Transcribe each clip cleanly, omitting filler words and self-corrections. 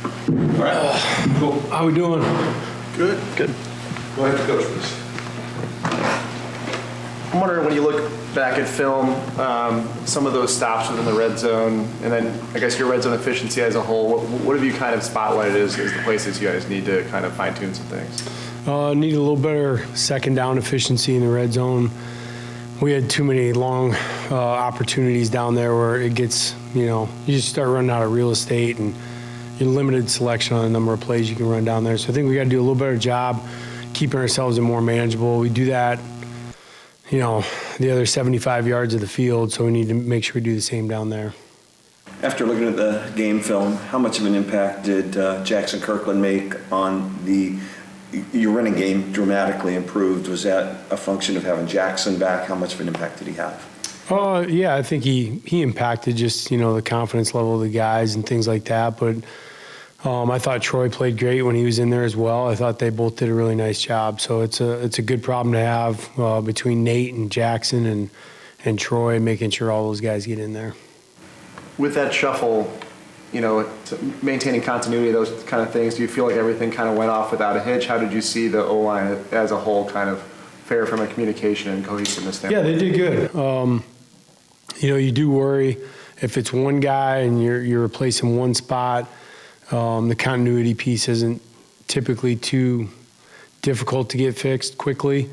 All right. Cool. How we doing? Good. Good. Go ahead, coach, please. I'm wondering, when you look back at film, some of those stops within the red zone, and then I guess your red zone efficiency as a whole, what have you kind of spotlighted as the places you guys need to kind of fine tune some things? Need a little better second down efficiency in the red zone. We had too many long opportunities down there where it gets, you just start running out of real estate and you're limited selection on the number of plays you can run down there. So I think we got to do a little better job keeping ourselves more manageable. We do that, the other 75 yards of the field, so we need to make sure we do the same down there. After looking at the game film, how much of an impact did Jackson Kirkland make on your running game? Dramatically improved. Was that a function of having Jackson back? How much of an impact did he have? Yeah, I think he impacted just, the confidence level of the guys and things like that. But I thought Troy played great when he was in there as well. I thought they both did a really nice job. So it's a good problem to have between Nate and Jackson and Troy, making sure all those guys get in there. With that shuffle, maintaining continuity, those kind of things, do you feel like everything kind of went off without a hitch? How did you see the O-line as a whole kind of fare from a communication and cohesiveness standpoint? Yeah, they did good. You do worry if it's one guy and you're replacing one spot. The continuity piece isn't typically too difficult to get fixed quickly.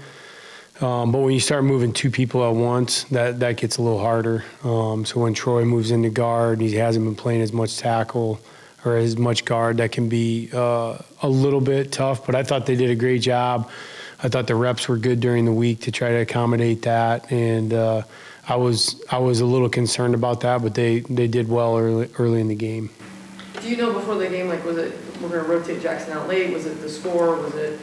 But when you start moving two people at once, that gets a little harder. So when Troy moves into guard, he hasn't been playing as much tackle or as much guard, that can be a little bit tough. But I thought they did a great job. I thought the reps were good during the week to try to accommodate that. And I was a little concerned about that, but they did well early in the game. Do you know before the game, was it we're going to rotate Jackson out late? Was it the score? Was it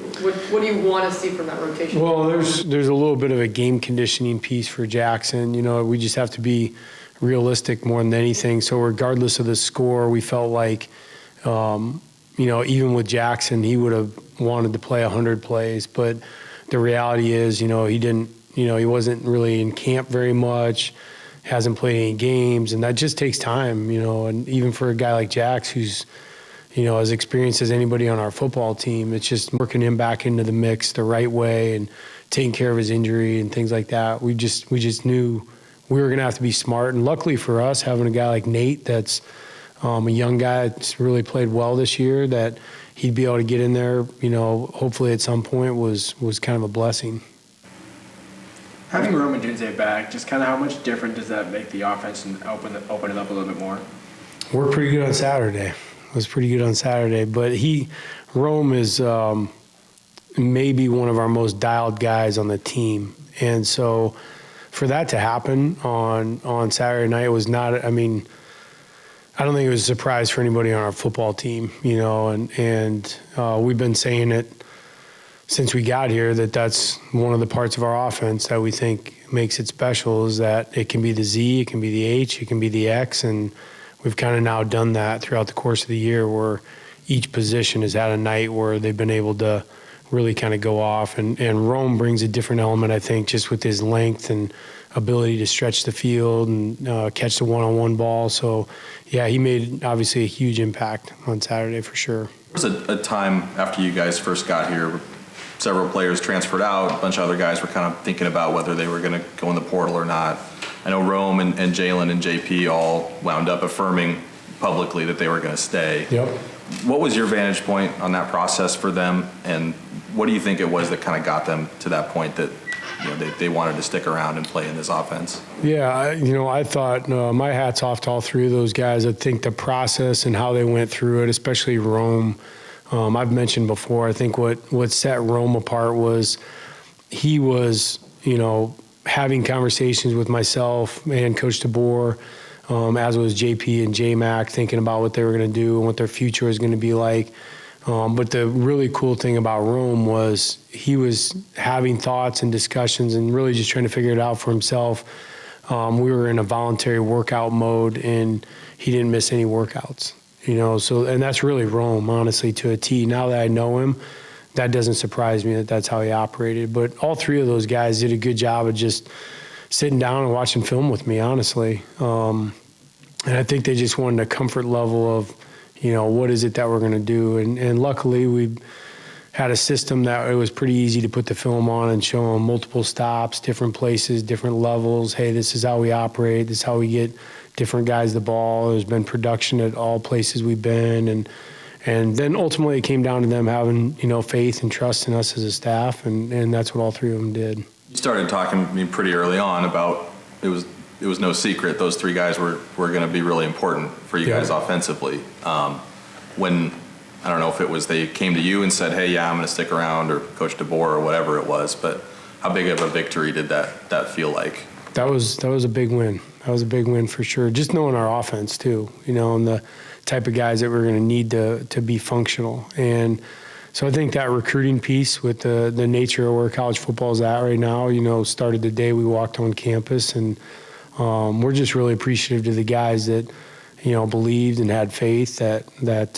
what do you want to see from that rotation? Well, there's a little bit of a game conditioning piece for Jackson. We just have to be realistic more than anything. So regardless of the score, we felt like, even with Jackson, he would have wanted to play 100 plays. But the reality is, he didn't, he wasn't really in camp very much. Hasn't played any games, and that just takes time, and even for a guy like Jax, who's, as experienced as anybody on our football team, it's just working him back into the mix the right way and taking care of his injury and things like that. We just knew we were going to have to be smart, and luckily for us, having a guy like Nate that's a young guy that's really played well this year, that he'd be able to get in there, hopefully at some point was kind of a blessing. Having Rome and Jinsei back, just kind of how much different does that make the offense and open it up a little bit more? We're pretty good on Saturday. Was pretty good on Saturday, but Rome is maybe one of our most dialed guys on the team, and so for that to happen on Saturday night was not. I mean, I don't think it was a surprise for anybody on our football team, and we've been saying it since we got here, that's one of the parts of our offense that we think makes it special, is that it can be the Z, it can be the H, it can be the X, and we've kind of now done that throughout the course of the year, where each position has had a night where they've been able to really kind of go off. And Rome brings a different element, I think, just with his length and ability to stretch the field and catch the one-on-one ball. So, yeah, he made obviously a huge impact on Saturday for sure. There was a time after you guys first got here, several players transferred out, a bunch of other guys were kind of thinking about whether they were going to go in the portal or not. I know Rome and Jalen and JP all wound up affirming publicly that they were going to stay. Yep. What was your vantage point on that process for them, and what do you think it was that kind of got them to that point that they wanted to stick around and play in this offense? Yeah, I thought my hat's off to all three of those guys. I think the process and how they went through it, especially Rome, I've mentioned before, I think what set Rome apart was he was, having conversations with myself and Coach DeBoer, as was JP and J-Mac, thinking about what they were going to do and what their future was going to be like. But the really cool thing about Rome was he was having thoughts and discussions and really just trying to figure it out for himself. We were in a voluntary workout mode, and he didn't miss any workouts. And that's really Rome, honestly, to a T. Now that I know him, that doesn't surprise me that that's how he operated. But all three of those guys did a good job of just sitting down and watching film with me, honestly. And I think they just wanted a comfort level of, what is it that we're going to do? And luckily we had a system that it was pretty easy to put the film on and show them multiple stops, different places, different levels. Hey, this is how we operate. This is how we get different guys the ball. There's been production at all places we've been. And then ultimately it came down to them having, faith and trust in us as a staff. And that's what all three of them did. You started talking to me pretty early on about it was no secret those three guys were going to be really important for you guys offensively. When I don't know if it was they came to you and said, hey, yeah, I'm going to stick around, or Coach DeBoer or whatever it was, but how big of a victory did that feel like? That was a big win. That was a big win for sure. Just knowing our offense too, and the type of guys that we're going to need to be functional. And so I think that recruiting piece with the nature of where college football is at right now, started the day we walked on campus, and we're just really appreciative to the guys that, believed and had faith that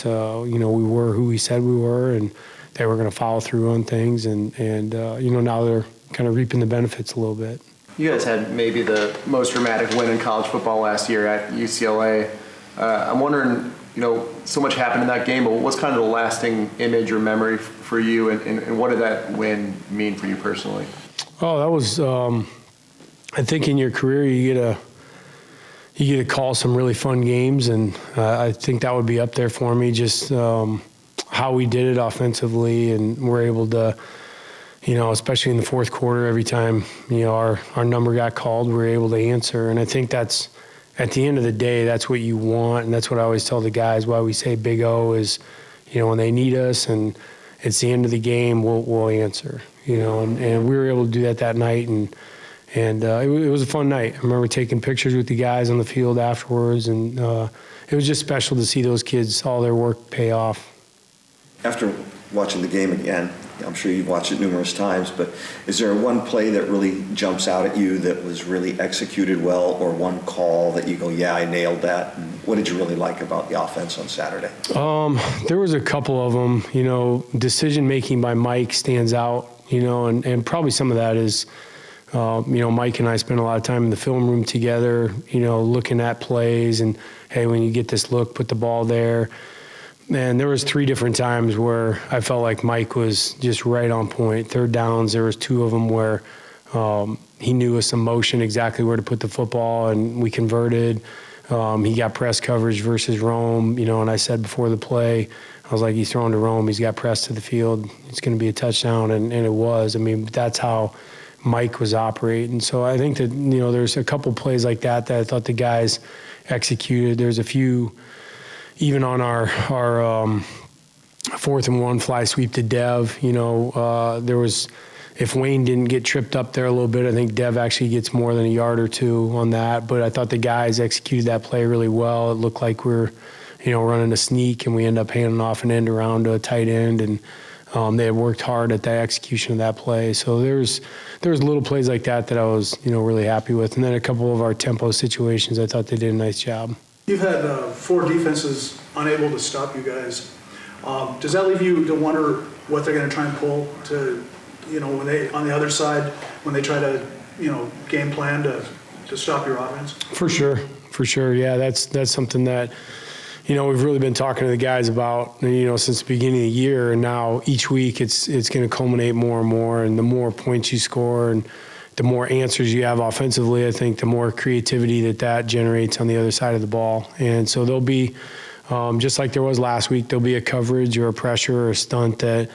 we were who we said we were, and they were going to follow through on things. And now they're kind of reaping the benefits a little bit. You guys had maybe the most dramatic win in college football last year at UCLA. I'm wondering, so much happened in that game, but what's kind of the lasting image or memory for you, and what did that win mean for you personally? Oh, that was, I think in your career you get to call some really fun games, and I think that would be up there for me, just how we did it offensively, and we're able to, especially in the fourth quarter, every time, our number got called, we were able to answer. And I think that's, at the end of the day, that's what you want, and that's what I always tell the guys why we say Big O is, when they need us and it's the end of the game, we'll answer, and we were able to do that night, and it was a fun night. I remember taking pictures with the guys on the field afterwards, and it was just special to see those kids, all their work pay off. After watching the game again, I'm sure you've watched it numerous times, but is there one play that really jumps out at you that was really executed well, or one call that you go, yeah, I nailed that? And what did you really like about the offense on Saturday? There was a couple of them. Decision-making by Mike stands out, and probably some of that is, Mike and I spent a lot of time in the film room together, looking at plays, and, hey, when you get this look, put the ball there. And there was 3 different times where I felt like Mike was just right on point. Third downs, there was 2 of them where he knew with some motion exactly where to put the football, and we converted. He got press coverage versus Rome, and I said before the play, I was like, he's throwing to Rome, he's got press to the field, it's going to be a touchdown, and it was. I mean, that's how Mike was operating. So I think that, there's a couple plays like that I thought the guys executed. There's a few, even on our 4th and 1 fly sweep to Dev, there was, if Wayne didn't get tripped up there a little bit, I think Dev actually gets more than a yard or 2 on that. But I thought the guys executed that play really well. It looked like we're, running a sneak, and we end up handing off an end around to a tight end, and they had worked hard at the execution of that play. So there was little plays like that I was, really happy with. And then a couple of our tempo situations, I thought they did a nice job. You've had 4 defenses unable to stop you guys. Does that leave you to wonder what they're going to try and pull to, when they, on the other side, when they try to, game plan to stop your offense? For sure. Yeah, that's something that, we've really been talking to the guys about, since the beginning of the year, and now each week it's going to culminate more and more, and the more points you score and the more answers you have offensively, I think the more creativity that generates on the other side of the ball. And so there'll be, just like there was last week, there'll be a coverage or a pressure or a stunt that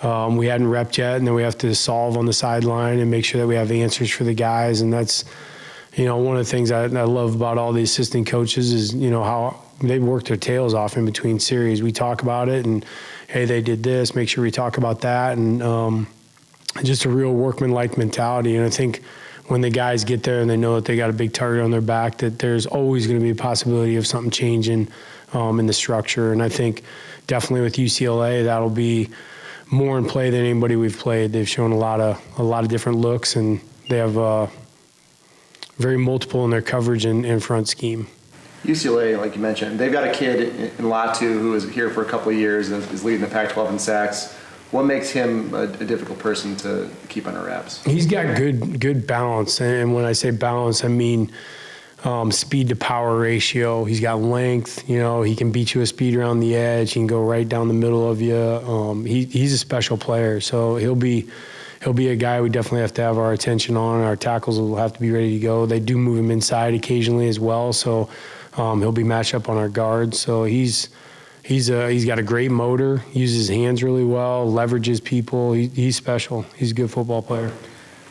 we hadn't repped yet, and then we have to solve on the sideline and make sure that we have answers for the guys. And that's, one of the things I love about all the assistant coaches is, how they work their tails off in between series. We talk about it, and, hey, they did this, make sure we talk about that, and just a real workman-like mentality. And I think when the guys get there and they know that they got a big target on their back, that there's always going to be a possibility of something changing in the structure. And I think definitely with UCLA, that'll be more in play than anybody we've played. They've shown a lot of different looks, and they have very multiple in their coverage and front scheme. UCLA, like you mentioned, they've got a kid in Latu who is here for a couple of years and is leading the Pac-12 in sacks. What makes him a difficult person to keep under wraps? He's got good balance, and when I say balance, I mean speed to power ratio. He's got length. You know, he can beat you a speed around the edge. He can go right down the middle of you. He's a special player, so he'll be a guy we definitely have to have our attention on. Our tackles will have to be ready to go. They do move him inside occasionally as well, so he'll be matched up on our guards. So he's got a great motor, uses his hands really well, leverages people. He's special. He's a good football player.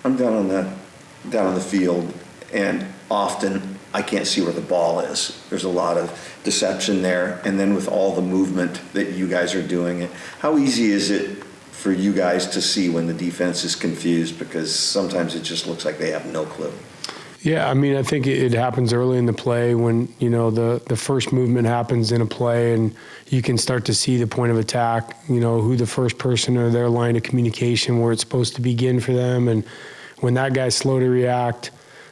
I'm down on the field, and often I can't see where the ball is. There's a lot of deception there, and then with all the movement that you guys are doing, how easy is it for you guys to see when the defense is confused? Because sometimes it just looks like they have no clue. Yeah, I mean, I think it happens early in the play when, you know, the first movement happens in a play and you can start to see the point of attack, you know, who the first person or their line of communication, where it's supposed to begin for them. And when that guy's slow to react,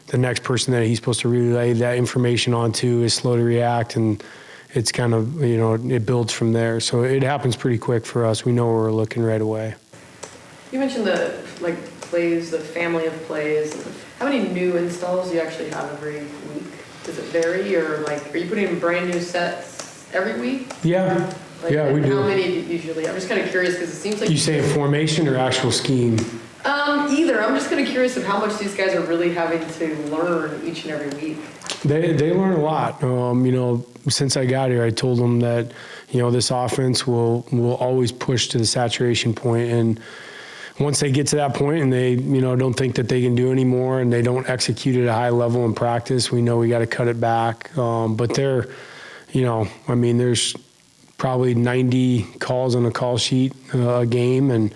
the next person that he's supposed to relay that information onto is slow to react, and it's kind of, you know, it builds from there. So it happens pretty quick for us. We know where we're looking right away. You mentioned the plays, the family of plays. How many new installs do you actually have every week? Does it vary, or are you putting in brand new sets every week? Yeah, yeah, we do. How many do you usually? I'm just kind of curious because it seems like you say formation or actual scheme. Either. I'm just kind of curious of how much these guys are really having to learn each and every week. They learn a lot. You know, since I got here, I told them that, you know, this offense will always push to the saturation point, and once they get to that point and they, you know, don't think that they can do any more and they don't execute at a high level in practice, we know we got to cut it back. But they're, you know, I mean, there's probably 90 calls on a call sheet a game, and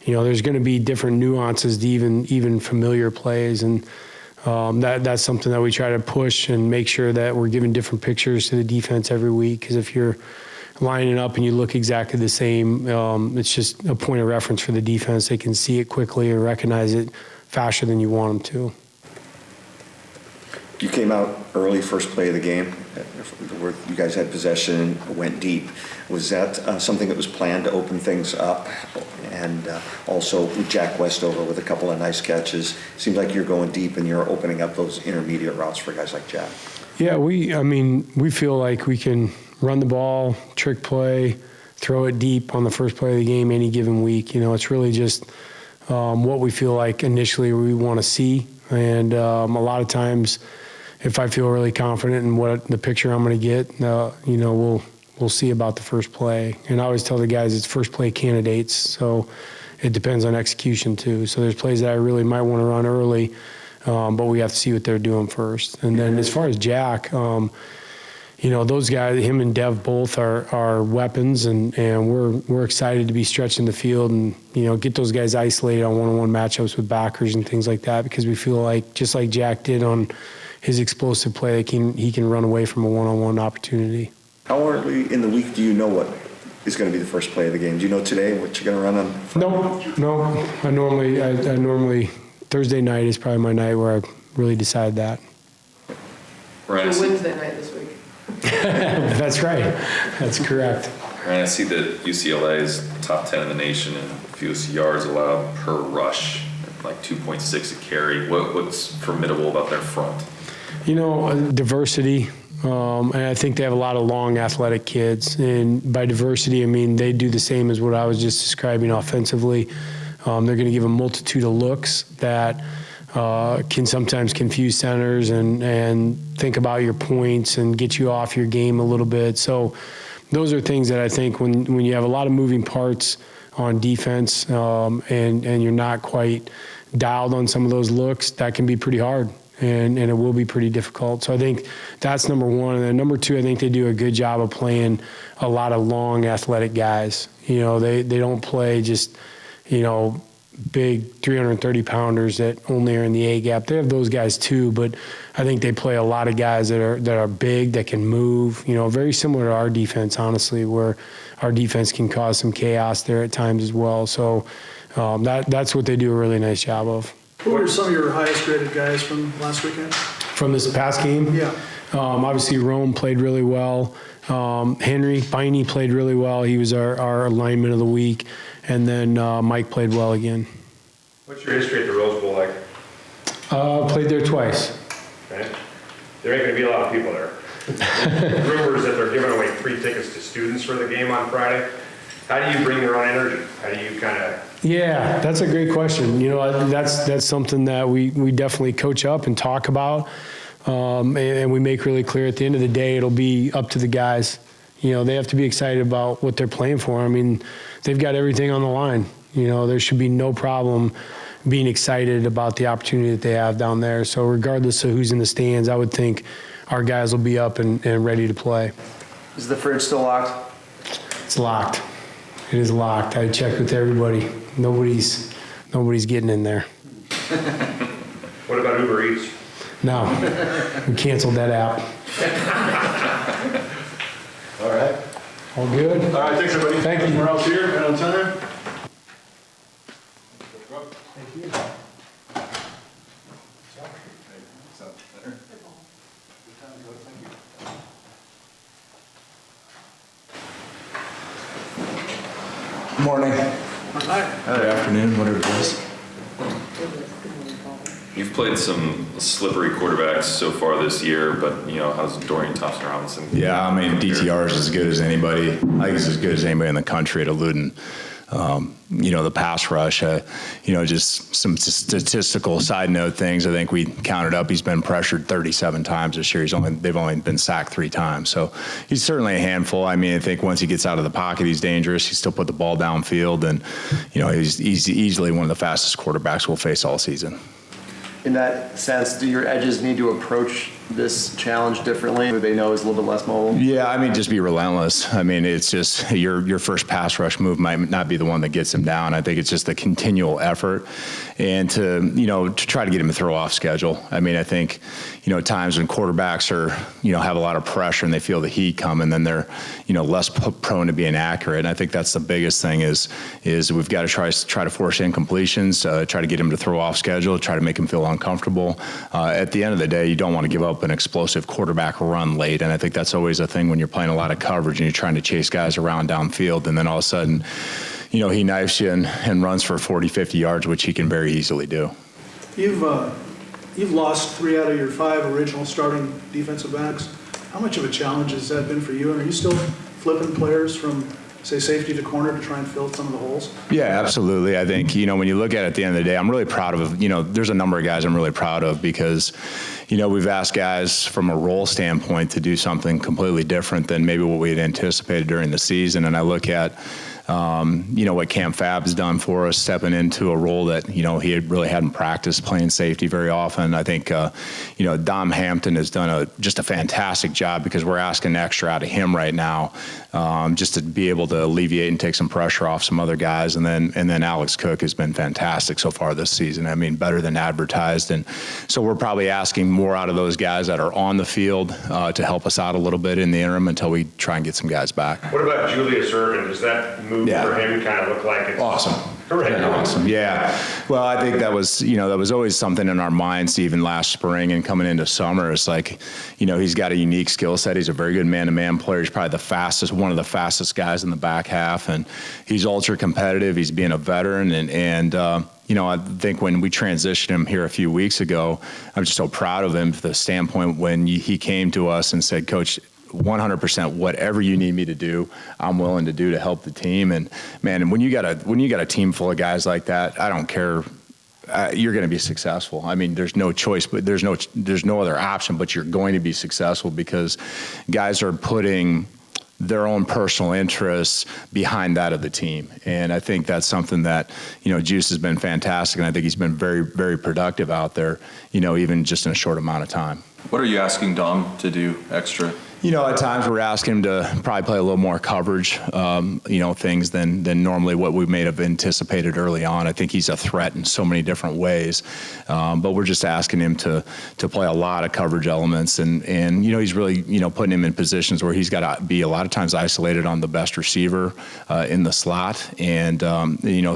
you know, there's going to be different nuances to even familiar plays, and that's something that we try to push and make sure that we're giving different pictures to the defense every week. Because if you're lining up and you look exactly the same, it's just a point of reference for the defense. They can see it quickly and recognize it faster than you want them to. You came out early, first play of the game, where you guys had possession, went deep. Was that something that was planned to open things up? And also with Jack Westover with a couple of nice catches. Seems like you're going deep and you're opening up those intermediate routes for guys like Jack. Yeah, we feel like we can run the ball, trick play, throw it deep on the first play of the game any given week. You know, it's really just what we feel like initially we want to see. And a lot of times, if I feel really confident in what the picture I'm going to get, you know, we'll see about the first play. And I always tell the guys it's first play candidates, so it depends on execution too. So there's plays that I really might want to run early, but we have to see what they're doing first. And then as far as Jack, you know, those guys, him and Dev both are weapons, and we're excited to be stretching the field and, you know, get those guys isolated on one-on-one matchups with backers and things like that, because we feel like, just like Jack did on his explosive play, he can run away from a one-on-one opportunity. How early in the week do you know what is going to be the first play of the game? Do you know today what you're going to run on? No. I normally Thursday night is probably my night where I really decide that. Right. So Wednesday night this week. That's right. That's correct. Ryan, I see that UCLA is top 10 in the nation in fewest yards allowed per rush, like 2.6 a carry. What's formidable about their front? You know, diversity. And I think they have a lot of long, athletic kids. And by diversity, I mean they do the same as what I was just describing offensively. They're going to give a multitude of looks that can sometimes confuse centers and think about your points and get you off your game a little bit. So those are things that I think when you have a lot of moving parts on defense and you're not quite dialed on some of those looks, that can be pretty hard. And it will be pretty difficult. So I think that's number one. And then number two, I think they do a good job of playing a lot of long, athletic guys. You know, they don't play just, you know, big 330-pounders that only are in the A gap. They have those guys too, but I think they play a lot of guys that are big, that can move. You know, very similar to our defense, honestly, where our defense can cause some chaos there at times as well. So that's what they do a really nice job of. Who were some of your highest graded guys from last weekend? From this past game? Yeah. Obviously, Rome played really well. Henry Biney played really well. He was our lineman of the week. And then Mike played well again. What's your history at the Rose Bowl like? Played there twice. Okay. there ain't gonna be a lot of people there. Rumors that they're giving away free tickets to students for the game on Friday. How do you bring your own energy? How do you kind of? Yeah, that's a great question. You know, that's something that we definitely coach up and talk about. And we make really clear at the end of the day, it'll be up to the guys. You know, they have to be excited about what they're playing for. I mean, they've got everything on the line. You know, there should be no problem being excited about the opportunity that they have down there. So regardless of who's in the stands, I would think our guys will be up and ready to play. Is the fridge still locked? It's locked. It is locked. I checked with everybody. Nobody's getting in there. What about Uber Eats? No, we canceled that app. All right. All good? All right, thanks, everybody. Thank you. We're out here, right on time. Morning. Hi. Good afternoon, whatever it is. You've played some slippery quarterbacks so far this year, but how's Dorian Thompson Robinson? Yeah, I mean, DTR is as good as anybody. I think he's as good as anybody in the country at eluding, the pass rush. Just some statistical side note things. I think we counted up. He's been pressured 37 times this year. They've only been sacked 3 times. So he's certainly a handful. I mean, I think once he gets out of the pocket, he's dangerous. He still put the ball downfield, and he's easily one of the fastest quarterbacks we'll face all season. In that sense, do your edges need to approach this challenge differently? Who they know is a little bit less mobile? Yeah, I mean, just be relentless. I mean, it's just your first pass rush move might not be the one that gets him down. I think it's just the continual effort and to try to get him to throw off schedule. I mean, I think, times when quarterbacks are, have a lot of pressure and they feel the heat coming, then they're, less prone to being accurate. And I think that's the biggest thing is we've got to try to force incompletions, try to get him to throw off schedule, try to make him feel uncomfortable. At the end of the day, you don't want to give up an explosive quarterback run late. And I think that's always a thing when you're playing a lot of coverage and you're trying to chase guys around downfield. And then all of a sudden, he knifes you and runs for 40, 50 yards, which he can very easily do. You've lost 3 out of your 5 original starting defensive backs. How much of a challenge has that been for you? And are you still flipping players from, say, safety to corner to try and fill some of the holes? Yeah, absolutely. I think, when you look at it at the end of the day, I'm really proud of, there's a number of guys I'm really proud of because, we've asked guys from a role standpoint to do something completely different than maybe what we had anticipated during the season. And I look at, what Cam Fab's done for us, stepping into a role that, he really hadn't practiced playing safety very often. I think, Dom Hampton has done just a fantastic job because we're asking extra out of him right now, just to be able to alleviate and take some pressure off some other guys. And then Alex Cook has been fantastic so far this season. I mean, better than advertised. And so we're probably asking more out of those guys that are on the field to help us out a little bit in the interim until we try and get some guys back. What about Julius Ervin? Does that move for him kind of look like it's awesome? Correct. Awesome. Yeah. Well, I think that was always something in our minds even last spring and coming into summer. It's like, he's got a unique skill set. He's a very good man-to-man player. He's probably one of the fastest guys in the back half, and he's ultra competitive. He's being a veteran, and I think when we transitioned him here a few weeks ago, I'm just so proud of him from the standpoint when he came to us and said, Coach, 100%, whatever you need me to do, I'm willing to do to help the team. And man, and when you got a team full of guys like that, I don't care. You're going to be successful. I mean, there's no choice, but there's no other option. But you're going to be successful because guys are putting their own personal interests behind that of the team. And I think that's something that, Juice has been fantastic. And I think he's been very, very productive out there, even just in a short amount of time. What are you asking Dom to do extra? At times we're asking him to probably play a little more coverage, things than normally what we may have anticipated early on. I think he's a threat in so many different ways, but we're just asking him to play a lot of coverage elements, and he's really putting him in positions where he's got to be a lot of times isolated on the best receiver in the slot, and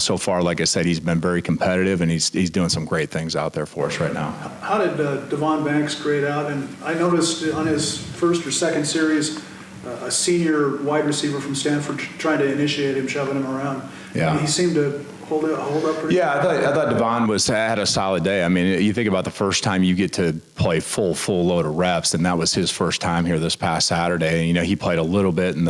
so far, like I said, he's been very competitive, and he's doing some great things out there for us right now. How did Devon Banks grade out? And I noticed on his first or second series, a senior wide receiver from Stanford trying to initiate him, shoving him around. Yeah. He seemed to hold up pretty Yeah, I thought Devon had a solid day. I mean, you think about the first time you get to play full load of reps, and that was his first time here this past Saturday. And, he played a little bit in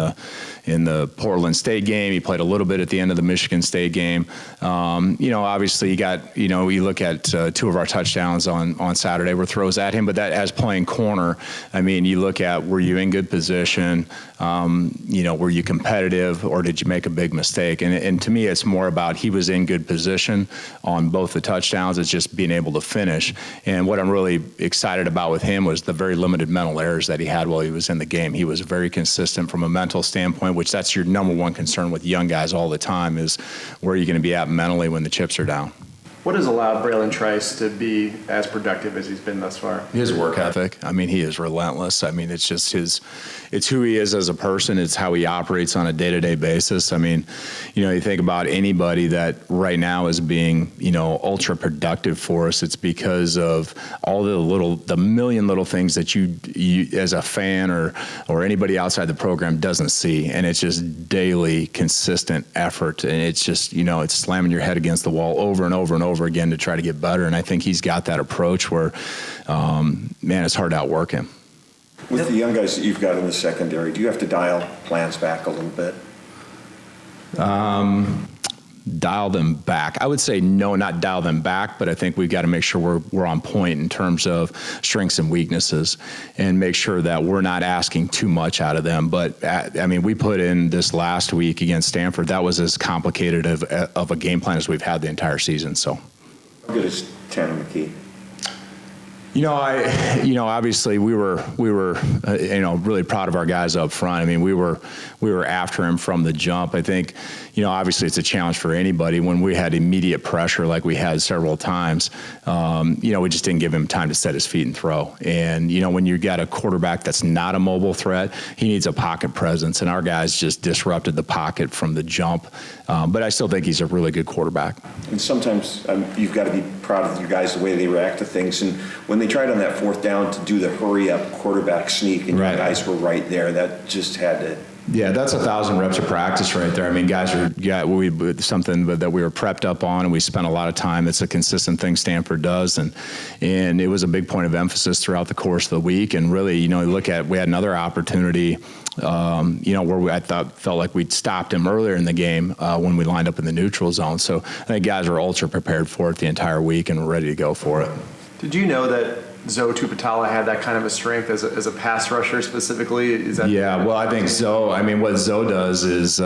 the Portland State game. He played a little bit at the end of the Michigan State game. Obviously you look at two of our touchdowns on Saturday were throws at him, but that as playing corner, I mean, you look at, were you in good position? Were you competitive, or did you make a big mistake? And to me, it's more about he was in good position on both the touchdowns. It's just being able to finish. And what I'm really excited about with him was the very limited mental errors that he had while he was in the game. He was very consistent from a mental standpoint, which that's your number one concern with young guys all the time, is where are you going to be at mentally when the chips are down. What has allowed Braylon Trice to be as productive as he's been thus far? His work ethic. I mean, he is relentless. I mean, it's just it's who he is as a person. It's how he operates on a day-to-day basis. I mean, you think about anybody that right now is being, ultra productive for us. It's because of all the million little things that you as a fan or anybody outside the program doesn't see. And it's just daily, consistent effort. And it's just, it's slamming your head against the wall over and over and over again to try to get better. And I think he's got that approach where, it's hard to outwork him. With the young guys that you've got in the secondary, do you have to dial plans back a little bit? Dial them back. I would say no, not dial them back, but I think we've got to make sure we're on point in terms of strengths and weaknesses, and make sure that we're not asking too much out of them. But we put in this last week against Stanford. That was as complicated of a game plan as we've had the entire season. So, how good is Tanner McKee? Obviously we were really proud of our guys up front. I mean, we were after him from the jump. I think, obviously it's a challenge for anybody when we had immediate pressure like we had several times. We just didn't give him time to set his feet and throw. And, when you got a quarterback that's not a mobile threat, he needs a pocket presence, and our guys just disrupted the pocket from the jump. But I still think he's a really good quarterback. And sometimes you've got to be proud of your guys, the way they react to things. And when they tried on that fourth down to do the hurry-up quarterback sneak, and right. You guys were right there, that just had to... Yeah, that's 1,000 reps of practice right there. I mean, guys something that we were prepped up on, and we spent a lot of time. It's a consistent thing Stanford does, and it was a big point of emphasis throughout the course of the week. And really, we had another opportunity, where I felt like we'd stopped him earlier in the game when we lined up in the neutral zone. So I think guys were ultra prepared for it the entire week and were ready to go for it. Did you know that Zoe Tuputala had that kind of a strength as a pass rusher specifically? I think Zoe, what Zoe does is,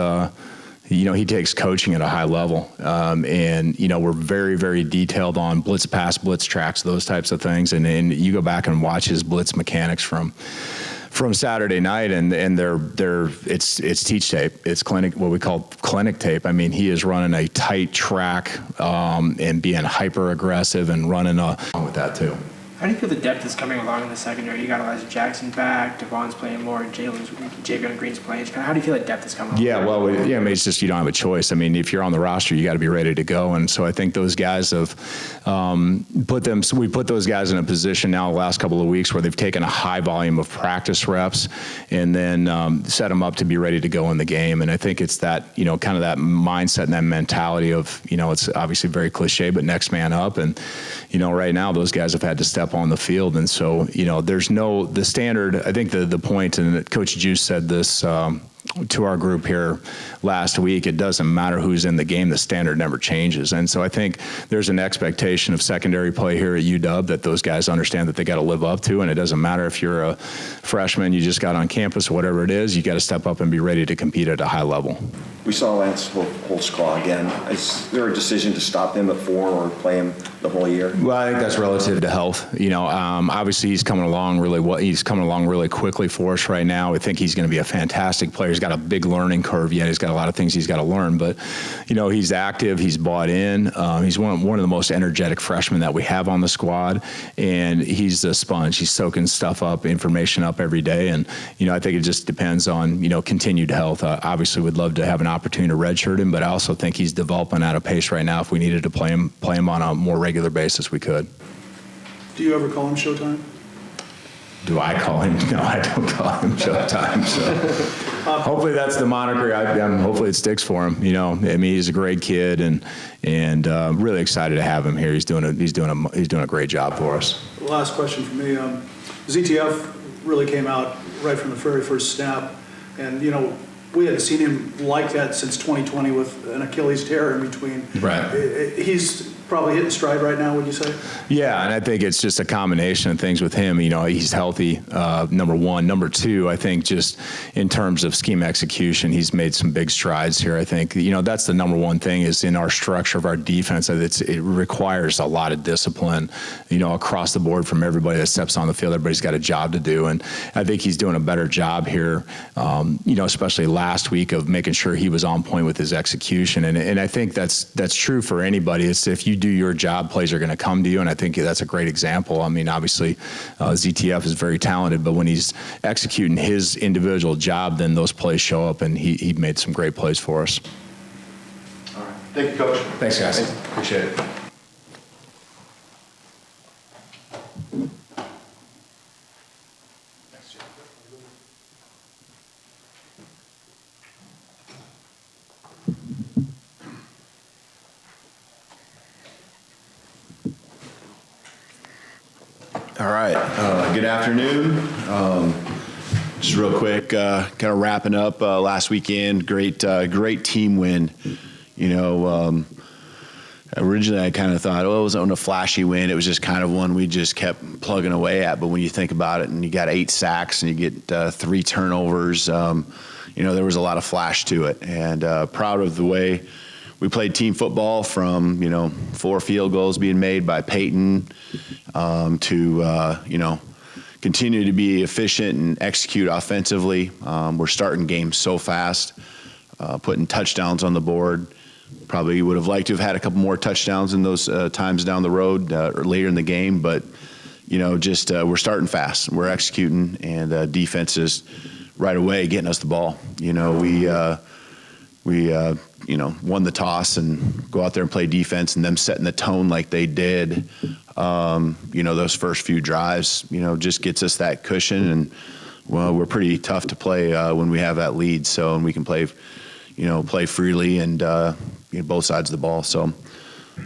he takes coaching at a high level. We're very, very detailed on blitz pass, blitz tracks, those types of things. And you go back and watch his blitz mechanics from Saturday night, and it's teach tape. It's what we call clinic tape. I mean, he is running a tight track and being hyper aggressive and running with that too. How do you feel the depth is coming along in the secondary? You got Elijah Jackson back, Devon's playing more, Javion Green's playing. How do you feel that depth is coming along? Yeah, well, it's just you don't have a choice. I mean, if you're on the roster, you got to be ready to go. And so I think those guys have we put those guys in a position now the last couple of weeks where they've taken a high volume of practice reps and then set them up to be ready to go in the game. And I think it's that, kind of that mindset and that mentality of, it's obviously very cliche, but next man up. And, right now those guys have had to step on the field. And so, there's the standard, I think the point, and Coach Juice said this to our group here last week, it doesn't matter who's in the game, the standard never changes. And so I think there's an expectation of secondary play here at UW that those guys understand that they got to live up to. And it doesn't matter if you're a freshman, you just got on campus, or whatever it is, you got to step up and be ready to compete at a high level. We saw Lance Holtzclaw again. Is there a decision to stop him at 4 or play him the whole year? Well, I think that's relative to health. Obviously he's coming along really well. He's coming along really quickly for us right now. I think he's going to be a fantastic player. He's got a big learning curve yet. He's got a lot of things he's got to learn, but he's active. He's bought in. He's one of the most energetic freshmen that we have on the squad, and he's a sponge. He's soaking stuff up, information up every day, and I think it just depends on continued health. Obviously, we'd love to have an opportunity to redshirt him, but I also think he's developing at a pace right now. If we needed to play him on a more regular basis, we could. Do you ever call him Showtime? Do I call him? No, I don't call him Showtime. So hopefully that's the moniker. Hopefully it sticks for him. I mean, he's a great kid, and really excited to have him here. He's doing a great job for us. Last question for me. ZTF really came out right from the very first snap, and we hadn't seen him like that since 2020 with an Achilles tear in between. Right. He's probably hitting stride right now, would you say? Yeah, and I think it's just a combination of things with him. He's healthy, number one. Number two, I think just in terms of scheme execution, he's made some big strides here. I think, that's the number one thing is in our structure of our defense. It requires a lot of discipline, across the board from everybody that steps on the field. Everybody's got a job to do, and I think he's doing a better job here, especially last week of making sure he was on point with his execution. And I think that's true for anybody. It's if you do your job, plays are going to come to you, and I think that's a great example. I mean, obviously, ZTF is very talented, but when he's executing his individual job, then those plays show up, and he made some great plays for us. All right. Thank you, Coach. Thanks, guys. Appreciate it. All right. Good afternoon. Just real quick, kind of wrapping up last weekend. Great team win. Originally I kind of thought, it wasn't a flashy win. It was just kind of one we just kept plugging away at. But when you think about it, and you got 8 sacks and you get 3 turnovers, there was a lot of flash to it. And proud of the way we played team football from, 4 field goals being made by Peyton to continue to be efficient and execute offensively. We're starting games so fast, putting touchdowns on the board. Probably would have liked to have had a couple more touchdowns in those times down the road or later in the game, but we're starting fast. We're executing, and defense is right away getting us the ball. We won the toss and go out there and play defense, and them setting the tone like they did, those first few drives, just gets us that cushion. And, well, we're pretty tough to play when we have that lead. So, and we can play freely and both sides of the ball. So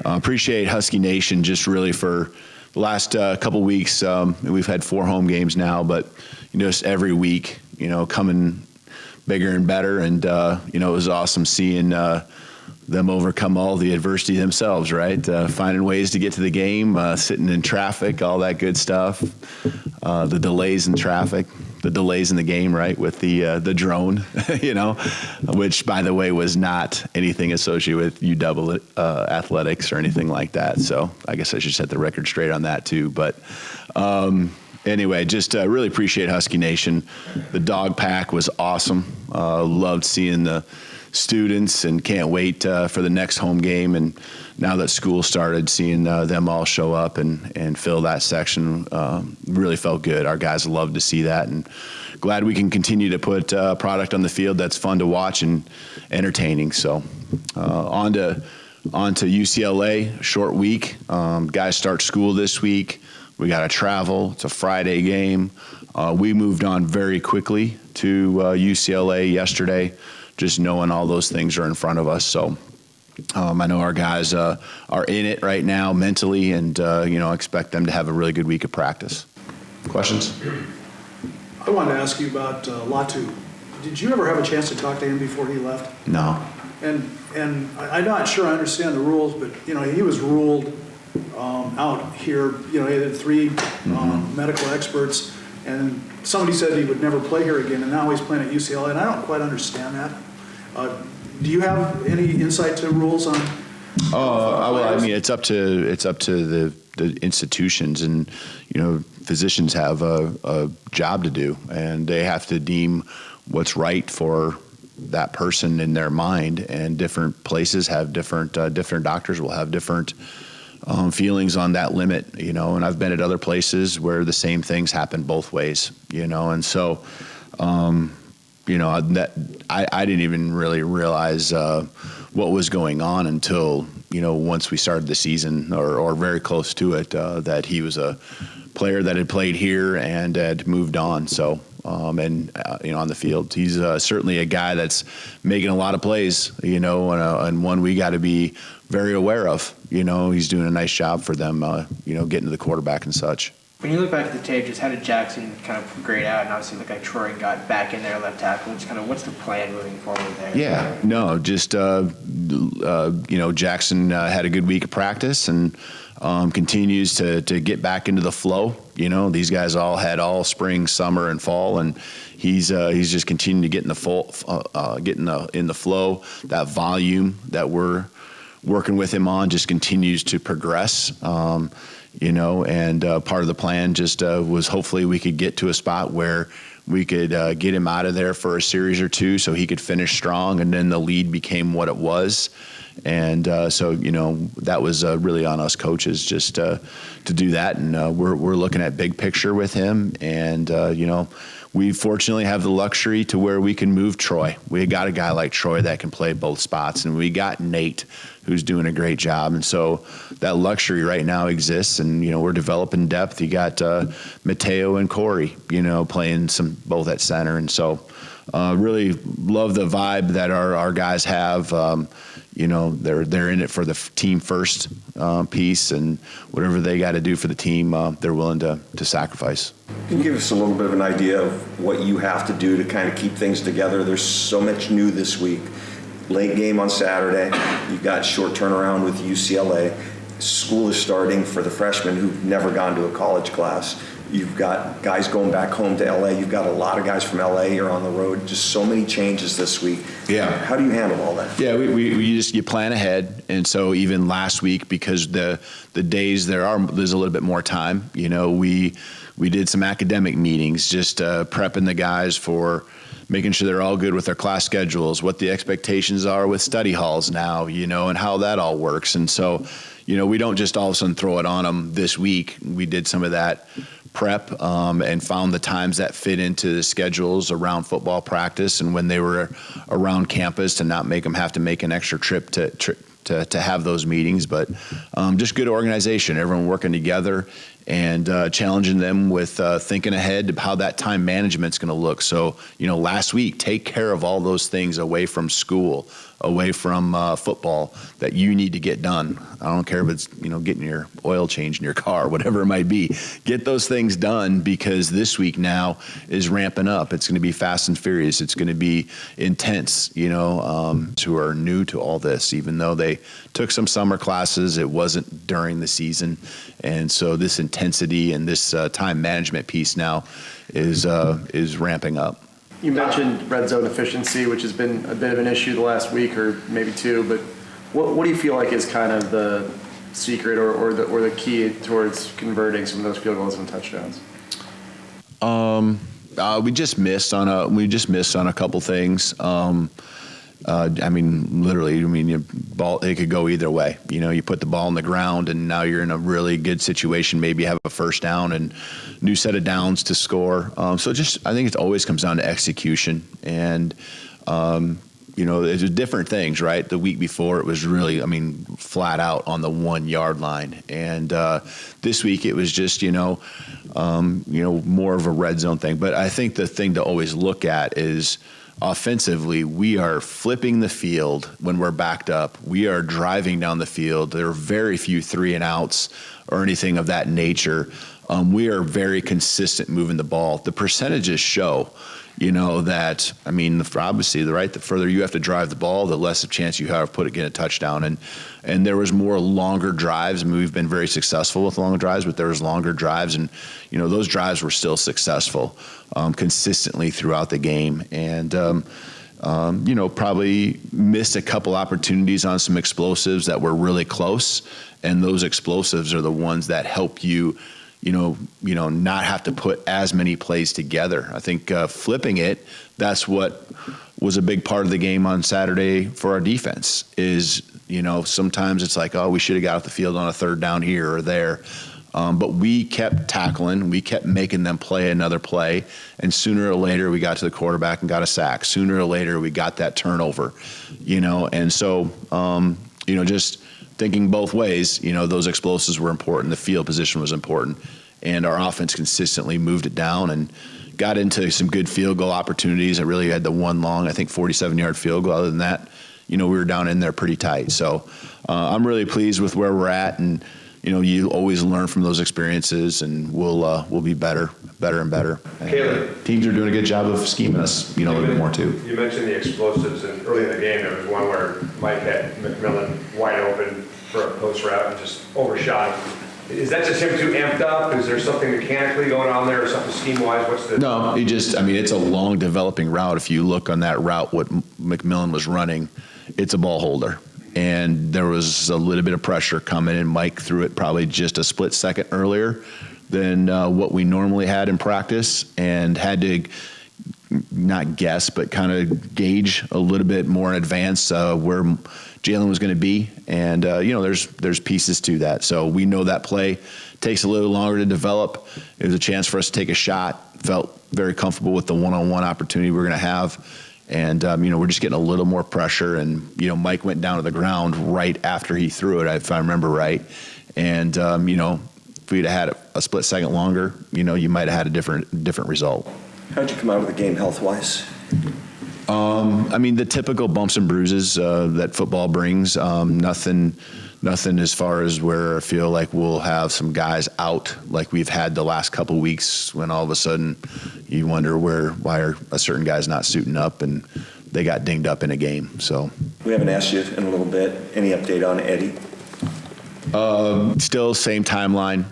appreciate Husky Nation just really for the last couple weeks. We've had 4 home games now, but, just every week, coming bigger and better, and it was awesome seeing them overcome all the adversity themselves, right? Finding ways to get to the game, sitting in traffic, all that good stuff, the delays in traffic, the delays in the game, right, with the drone, which, by the way, was not anything associated with UW athletics or anything like that. So I guess I should set the record straight on that too. But anyway, just really appreciate Husky Nation. The dog pack was awesome. Loved seeing the students, and can't wait for the next home game. And now that school started, seeing them all show up and fill that section really felt good. Our guys love to see that, and glad we can continue to put product on the field that's fun to watch and entertaining. So on to UCLA, short week. Guys start school this week. We got to travel. It's a Friday game. We moved on very quickly to UCLA yesterday, just knowing all those things are in front of us. So I know our guys are in it right now mentally, and expect them to have a really good week of practice. Questions? I wanted to ask you about Latu. Did you ever have a chance to talk to him before he left? No. And I'm not sure I understand the rules, but he was ruled out here. He had 3 medical experts, and somebody said he would never play here again, and now he's playing at UCLA, and I don't quite understand that. Do you have any insight to rules on? Well, I mean, it's up to the institutions, and physicians have a job to do, and they have to deem what's right for that person in their mind. And different places have different doctors will have different feelings on that limit, and I've been at other places where the same things happen both ways, and so. That I didn't even really realize what was going on until once we started the season or very close to it, that he was a player that had played here and had moved on. So, on the field, he's certainly a guy that's making a lot of plays, and one we got to be very aware of. He's doing a nice job for them, getting to the quarterback and such. When you look back at the tape, just how did Jackson kind of grade out? And obviously, look like Troy got back in there, left tackle. Just kind of what's the plan moving forward there? Yeah, no, just Jackson had a good week of practice and continues to get back into the flow. These guys all had all spring, summer, and fall, and he's just continuing to get in the in the flow. That volume that we're working with him on just continues to progress. And part of the plan just was hopefully we could get to a spot where we could get him out of there for a series or two so he could finish strong, and then the lead became what it was. And so that was really on us coaches just to do that. And we're looking at big picture with him. And, we fortunately have the luxury to where we can move Troy. We got a guy like Troy that can play both spots. And we got Nate, who's doing a great job. And so that luxury right now exists. And, we're developing depth. You got Mateo and Corey, playing both at center. And so really love the vibe that our guys have. They're in it for the team first piece, and whatever they got to do for the team, they're willing to sacrifice. Can you give us a little bit of an idea of what you have to do to kind of keep things together? There's so much new this week. Late game on Saturday. You've got short turnaround with UCLA. School is starting for the freshmen who've never gone to a college class. You've got guys going back home to LA. You've got a lot of guys from LA here on the road. Just so many changes this week. Yeah. How do you handle all that? Yeah, you plan ahead. And so even last week, because the days there's a little bit more time, we did some academic meetings, just prepping the guys for making sure they're all good with their class schedules, what the expectations are with study halls now, and how that all works. And so, we don't just all of a sudden throw it on them this week. We did some of that prep and found the times that fit into the schedules around football practice and when they were around campus to not make them have to make an extra trip to have those meetings. But just good organization, everyone working together and challenging them with thinking ahead to how that time management's going to look. So, last week, take care of all those things away from school, away from football that you need to get done. I don't care if it's, getting your oil changed in your car, whatever it might be. Get those things done because this week now is ramping up. It's going to be fast and furious. It's going to be intense, who are new to all this. Even though they took some summer classes, it wasn't during the season. And so this intensity and this time management piece now is ramping up. You mentioned red zone efficiency, which has been a bit of an issue the last week or maybe two, but what do you feel like is kind of the secret or the key towards converting some of those field goals into touchdowns? We just missed on a couple things. It could go either way. You put the ball on the ground and now you're in a really good situation. Maybe you have a first down and new set of downs to score. I think it always comes down to execution. And, there's different things, right? The week before it was really, flat out on the 1 yard line. And this week it was just, more of a red zone thing. But I think the thing to always look at is, offensively, we are flipping the field when we're backed up. We are driving down the field. There are very few 3-and-outs or anything of that nature. We are very consistent moving the ball. The percentages show, that, obviously, the further you have to drive the ball, the less of chance you have to get a touchdown. And there was more longer drives. We've been very successful with longer drives, but there was longer drives. And, those drives were still successful consistently throughout the game. And, probably missed a couple opportunities on some explosives that were really close. And those explosives are the ones that help you, not have to put as many plays together. I think flipping it, that's what was a big part of the game on Saturday for our defense is, sometimes it's like, oh, we should have got off the field on a third down here or there. But we kept tackling. We kept making them play another play. And sooner or later, we got to the quarterback and got a sack. Sooner or later, we got that turnover, And so, just thinking both ways, those explosives were important. The field position was important. and our offense consistently moved it down and got into some good field goal opportunities. I really had the one long, I think 47-yard field goal. Other than that, we were down in there pretty tight. So I'm really pleased with where we're at, and you always learn from those experiences, and we'll be better and better. And, Kalen. teams are doing a good job of scheming us, a little bit more too. You mentioned the explosives, and early in the game, there was one where Mike had McMillan wide open for a post route and just overshot him. Is that just him too amped up? Is there something mechanically going on there or something scheme-wise? What's the... No, it's a long developing route. If you look on that route, what McMillan was running, it's a ball holder. And there was a little bit of pressure coming, and Mike threw it probably just a split second earlier than what we normally had in practice, and had to not guess, but kind of gauge a little bit more in advance where Jalen was going to be. And, there's pieces to that. So we know that play takes a little longer to develop. It was a chance for us to take a shot. Felt very comfortable with the one-on-one opportunity we're going to have. And, we're just getting a little more pressure. And, Mike went down to the ground right after he threw it, if I remember right. And, if we'd have had a split second longer, you might have had a different result. How'd you come out of the game health-wise? The typical bumps and bruises that football brings. Nothing as far as where I feel like we'll have some guys out like we've had the last couple weeks, when all of a sudden you wonder why are a certain guys not suiting up, and they got dinged up in a game. So we haven't asked you in a little bit. Any update on Eddie? Still same timeline.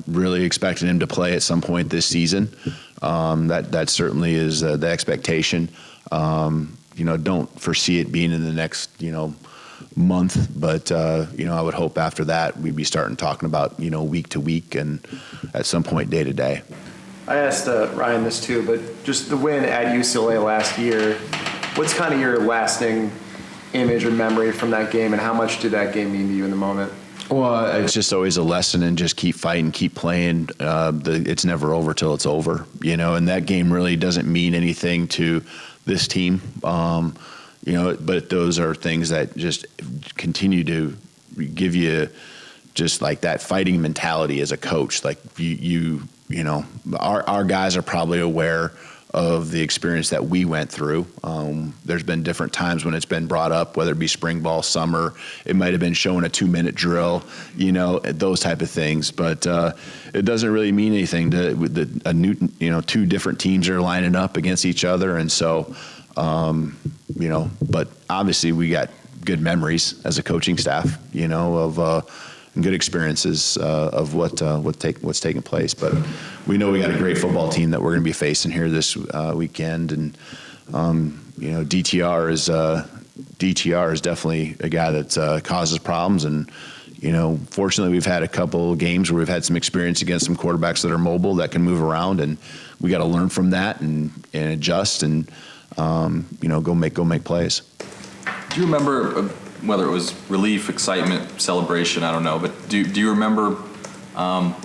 Really expecting him to play at some point this season. That certainly is the expectation. Don't foresee it being in the next month, but I would hope after that we'd be starting talking about week to week and at some point day to day. I asked Ryan this too, but just the win at UCLA last year, what's kind of your lasting image or memory from that game, and how much did that game mean to you in the moment? Well, it's just always a lesson, and just keep fighting, keep playing. It's never over till it's over, and that game really doesn't mean anything to this team. But those are things that just continue to give you just like that fighting mentality as a coach. Like our guys are probably aware of the experience that we went through. There's been different times when it's been brought up, whether it be spring ball, summer, it might have been showing a 2-minute drill, those type of things. But it doesn't really mean anything to two different teams are lining up against each other. And so, but obviously we got good memories as a coaching staff, of good experiences of what's taking place. But we know we got a great football team that we're going to be facing here this weekend, and DTR is definitely a guy that causes problems. And fortunately, we've had a couple games where we've had some experience against some quarterbacks that are mobile, that can move around, and we got to learn from that and adjust and go make plays. Do you remember whether it was relief, excitement, celebration, I don't know, but do you remember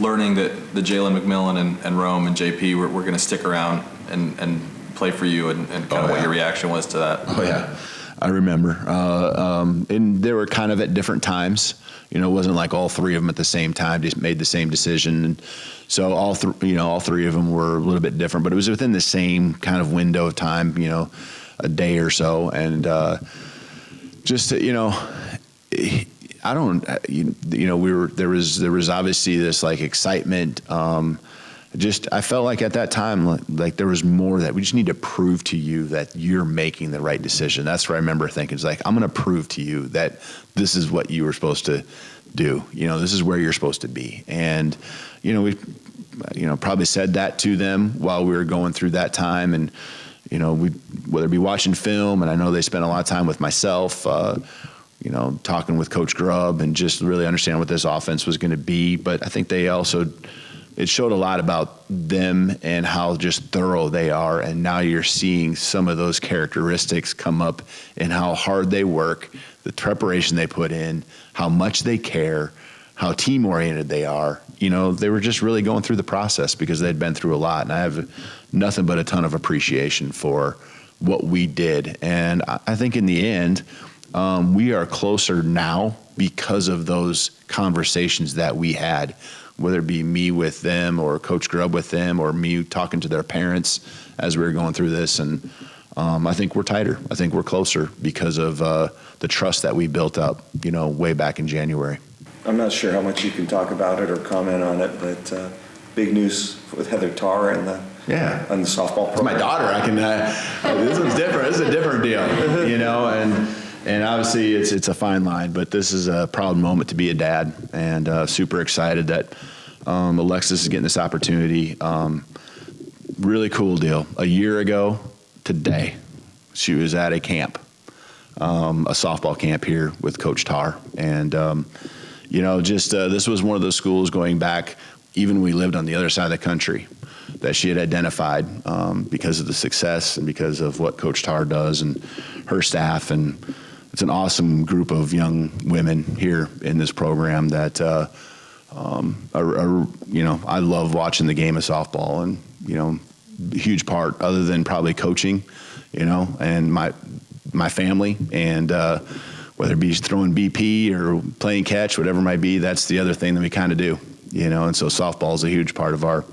learning that the Jalen McMillan and Rome and JP were going to stick around and play for you, and kind of what your reaction was to that? Oh, yeah. I remember. And they were kind of at different times. It wasn't like all three of them at the same time just made the same decision. And so all three of them were a little bit different, but it was within the same kind of window of time, a day or so. And I don't, there was obviously this like excitement. I felt like at that time, like there was more that we just need to prove to you that you're making the right decision. That's what I remember thinking. It's like, I'm going to prove to you that this is what you were supposed to do. This is where you're supposed to be. And, we, probably said that to them while we were going through that time. And, whether it be watching film, and I know they spent a lot of time with myself, talking with Coach Grubb and just really understand what this offense was going to be. But I think it showed a lot about them and how just thorough they are. And now you're seeing some of those characteristics come up in how hard they work, the preparation they put in, how much they care, how team-oriented they are. They were just really going through the process because they'd been through a lot. And I have nothing but a ton of appreciation for what we did. And I think in the end, we are closer now because of those conversations that we had. whether it be me with them or Coach Grubb with them or me talking to their parents as we were going through this. And I think we're tighter. I think we're closer because of the trust that we built up, way back in January. I'm not sure how much you can talk about it or comment on it, but big news with Heather Tarr and the softball program. It's my daughter. I can. This is different. This is a different deal, And obviously it's a fine line, but this is a proud moment to be a dad, and super excited that Alexis is getting this opportunity. Really cool deal. A year ago today, she was at a camp, a softball camp here with Coach Tarr, and this was one of those schools going back. Even when we lived on the other side of the country, that she had identified because of the success and because of what Coach Tarr does and her staff. And it's an awesome group of young women here in this program that I love watching the game of softball, and, a huge part other than probably coaching, and my family, and whether it be throwing BP or playing catch, whatever it might be, that's the other thing that we kind of do. And so softball is a huge part of our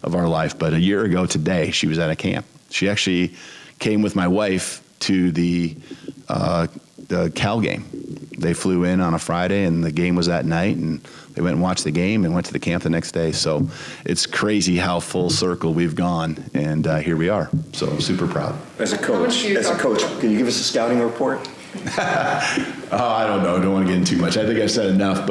life. But a year ago today, she was at a camp. She actually came with my wife to the Cal game. They flew in on a Friday, and the game was that night, and they went and watched the game and went to the camp the next day. So it's crazy how full circle we've gone, and here we are. So I'm super proud. As a coach, can you give us a scouting report? I don't know. I don't want to get into too much. I think I've said enough,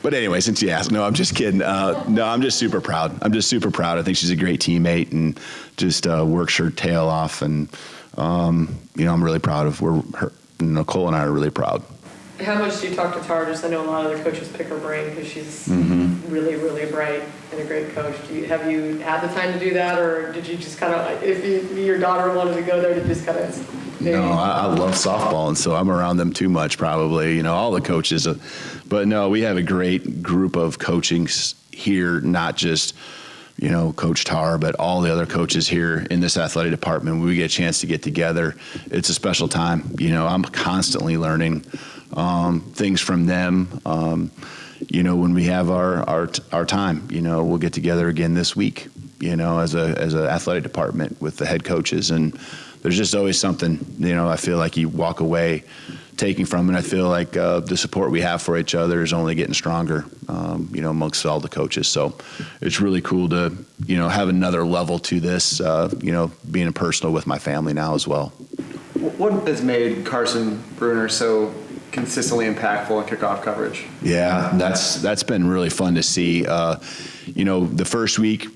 but anyway, since you asked, no, I'm just kidding. No, I'm just super proud. I think she's a great teammate and just works her tail off. And, I'm really proud of her. Nicole and I are really proud. How much do you talk to Tara? I know a lot of the coaches pick her brain because she's really, really bright and a great coach. Have you had the time to do that, or did you just kind of, if your daughter wanted to go there, to just kind of... No, I love softball, and so I'm around them too much probably, all the coaches. But no, we have a great group of coaching here, not just, Coach Tarr, but all the other coaches here in this athletic department. When we get a chance to get together, it's a special time. I'm constantly learning things from them. When we have our time, we'll get together again this week, as a athletic department with the head coaches, and there's just always something, I feel like you walk away taking from, and I feel like the support we have for each other is only getting stronger, amongst all the coaches. So it's really cool to, have another level to this, being personal with my family now as well. What has made Carson Bruner so consistently impactful in kickoff coverage? Yeah, that's been really fun to see. The first week,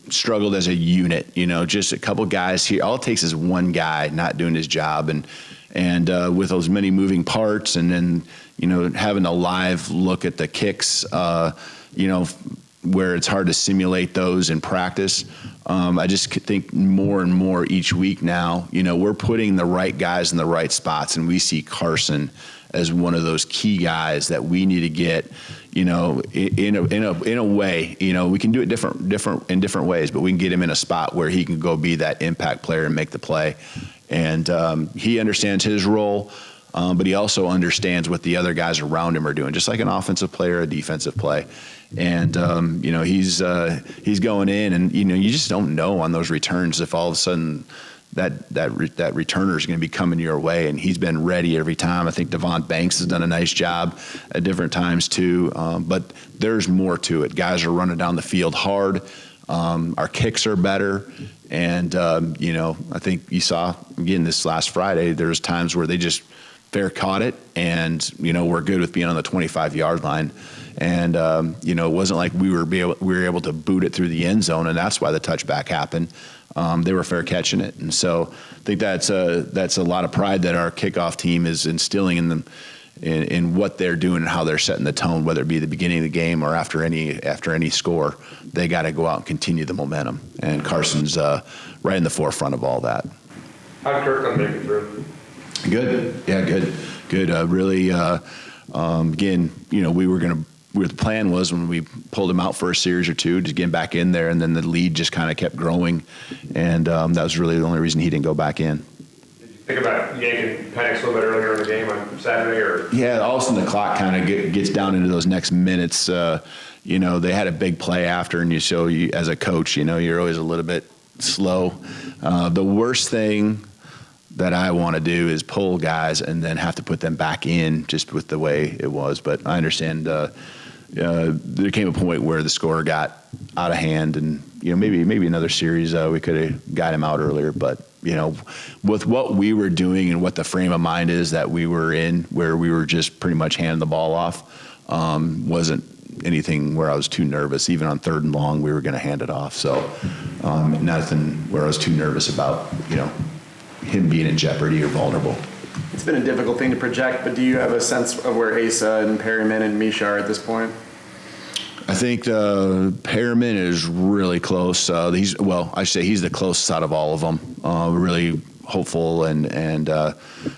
struggled as a unit, just a couple guys here. All it takes is one guy not doing his job, and with those many moving parts, and then having a live look at the kicks, where it's hard to simulate those in practice. I just think more and more each week now, we're putting the right guys in the right spots, and we see Carson as one of those key guys that we need to get, in a way, we can do it in different ways, but we can get him in a spot where he can go be that impact player and make the play. And he understands his role, but he also understands what the other guys around him are doing, just like an offensive player, a defensive play. And he's going in, and you just don't know on those returns if all of a sudden that returner is going to be coming your way, and he's been ready every time. I think Devon Banks has done a nice job at different times too, but there's more to it. Guys are running down the field hard. Our kicks are better, and I think you saw again this last Friday. There's times where they just fair caught it, and we're good with being on the 25-yard line. And it wasn't like we were able to boot it through the end zone, and that's why the touchback happened. They were fair catching it, and so I think that's a lot of pride that our kickoff team is instilling in them, in what they're doing and how they're setting the tone, whether it be the beginning of the game or after any score. They got to go out and continue the momentum, and Carson's right in the forefront of all that. How did Kirkland make it through? Good, yeah, good. Really, again, the plan was when we pulled him out for a series or two to get him back in there, and then the lead just kind of kept growing, and that was really the only reason he didn't go back in. Did you think about yanking Penix a little bit earlier in the game on Saturday, or? Yeah, all of a sudden the clock kind of gets down into those next minutes. You know, they had a big play after, and you as a coach, you know, you're always a little bit slow. The worst thing that I want to do is pull guys and then have to put them back in just with the way it was. But I understand there came a point where the score got out of hand, and you know, maybe another series we could have got him out earlier. But you know, with what we were doing and what the frame of mind is that we were in, where we were just pretty much handing the ball off, wasn't anything where I was too nervous. Even on 3rd and long, we were going to hand it off. So nothing where I was too nervous about, you know, him being in jeopardy or vulnerable. It's been a difficult thing to project, but do you have a sense of where Asa and Perryman and Misha are at this point? I think Perryman is really close. I say he's the closest out of all of them. Really hopeful and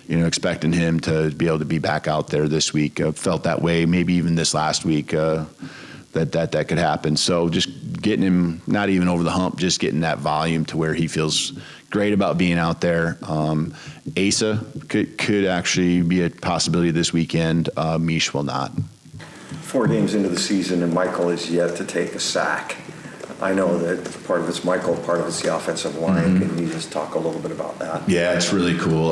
you know, expecting him to be able to be back out there this week. Felt that way maybe even this last week that could happen. So just getting him not even over the hump, just getting that volume to where he feels great about being out there. Asa could actually be a possibility this weekend. Mish will not. 4 games into the season, and Michael is yet to take a sack. I know that part of it's Michael, part of it's the offensive line. Can you just talk a little bit about that? Yeah, it's really cool.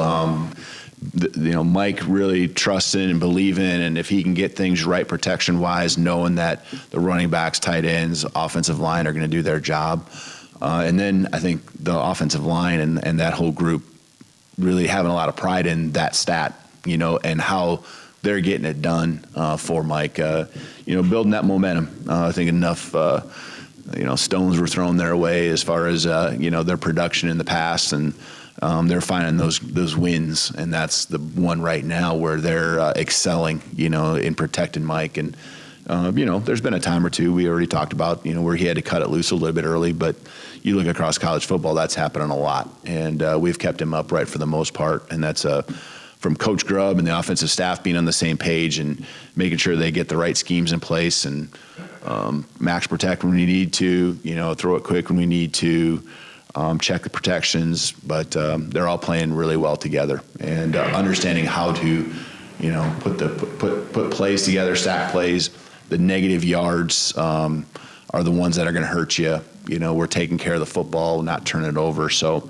You know, Mike really trusts in and believe in, and if he can get things right protection-wise, knowing that the running backs, tight ends, offensive line are going to do their job. And then I think the offensive line and that whole group really having a lot of pride in that stat, you know, and how they're getting it done for Mike. You know, building that momentum. I think enough, you know, stones were thrown their way as far as, you know, their production in the past, and they're finding those wins, and that's the one right now where they're excelling, you know, in protecting Mike. And you know, there's been a time or two we already talked about, you know, where he had to cut it loose a little bit early, but you look across college football, that's happening a lot, and we've kept him upright for the most part, and that's from Coach Grubb and the offensive staff being on the same page and making sure they get the right schemes in place and max protect when we need to, you know, throw it quick when we need to, check the protections, but they're all playing really well together and understanding how to, you know, put plays together, stack plays. The negative yards are the ones that are going to hurt you. You know, we're taking care of the football, not turning it over. So,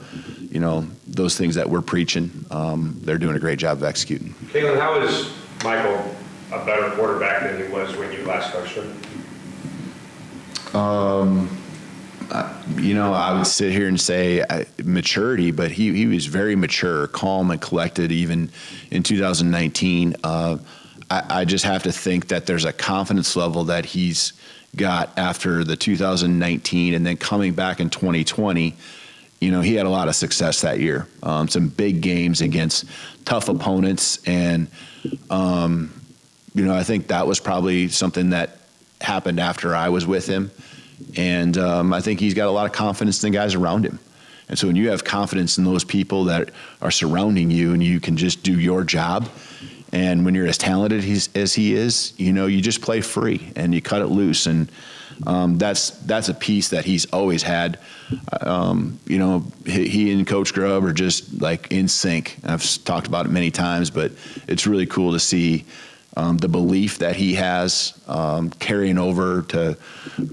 you know, those things that we're preaching, they're doing a great job of executing. Kalen, how is Michael a better quarterback than he was when you last coached him? You know, I would sit here and say maturity, but he was very mature, calm and collected even in 2019. I just have to think that there's a confidence level that he's got after the 2019 and then coming back in 2020. You know, he had a lot of success that year. Some big games against tough opponents. And, you know, I think that was probably something that happened after I was with him. And I think he's got a lot of confidence in the guys around him. And so when you have confidence in those people that are surrounding you and you can just do your job, and when you're as talented as he is, you know, you just play free and you cut it loose. And that's a piece that he's always had. You know, he and Coach Grubb are just like in sync. I've talked about it many times, but it's really cool to see the belief that he has carrying over to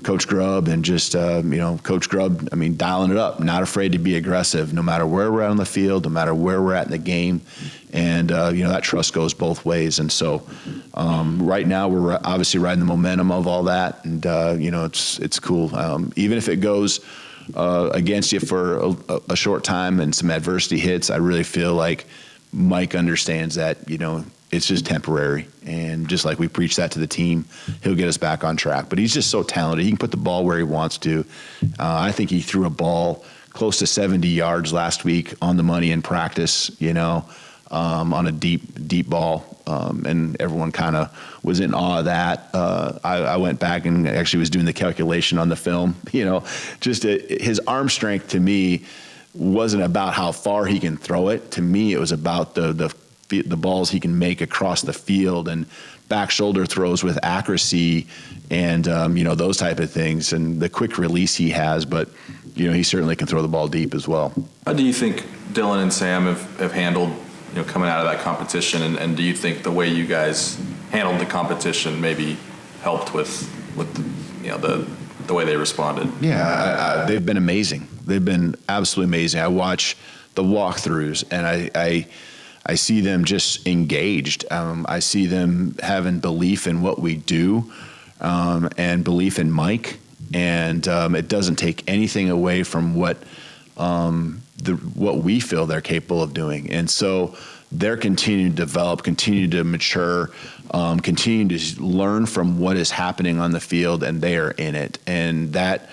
Coach Grubb and just, you know, Coach Grubb, I mean, dialing it up, not afraid to be aggressive no matter where we're at on the field, no matter where we're at in the game. And, you know, that trust goes both ways. And so right now we're obviously riding the momentum of all that. And, you know, it's cool. Even if it goes against you for a short time and some adversity hits, I really feel like Mike understands that, you know, it's just temporary. And just like we preach that to the team, he'll get us back on track. But he's just so talented. He can put the ball where he wants to. I think he threw a ball close to 70 yards last week on the money in practice, you know, on a deep ball. And everyone kind of was in awe of that. I went back and actually was doing the calculation on the film. You know, just his arm strength to me wasn't about how far he can throw it. To me, it was about the the balls he can make across the field and back shoulder throws with accuracy and, those type of things, and the quick release he has. But, he certainly can throw the ball deep as well. How do you think Dylan and Sam have handled, coming out of that competition, and do you think the way you guys handled the competition maybe helped with the way they responded? Yeah, they've been amazing. They've been absolutely amazing. I watch the walkthroughs, and I see them just engaged. I see them having belief in what we do, and belief in Mike, and it doesn't take anything away from what we feel they're capable of doing. And so they're continuing to develop, continue to mature, continue to learn from what is happening on the field, and they are in it. And that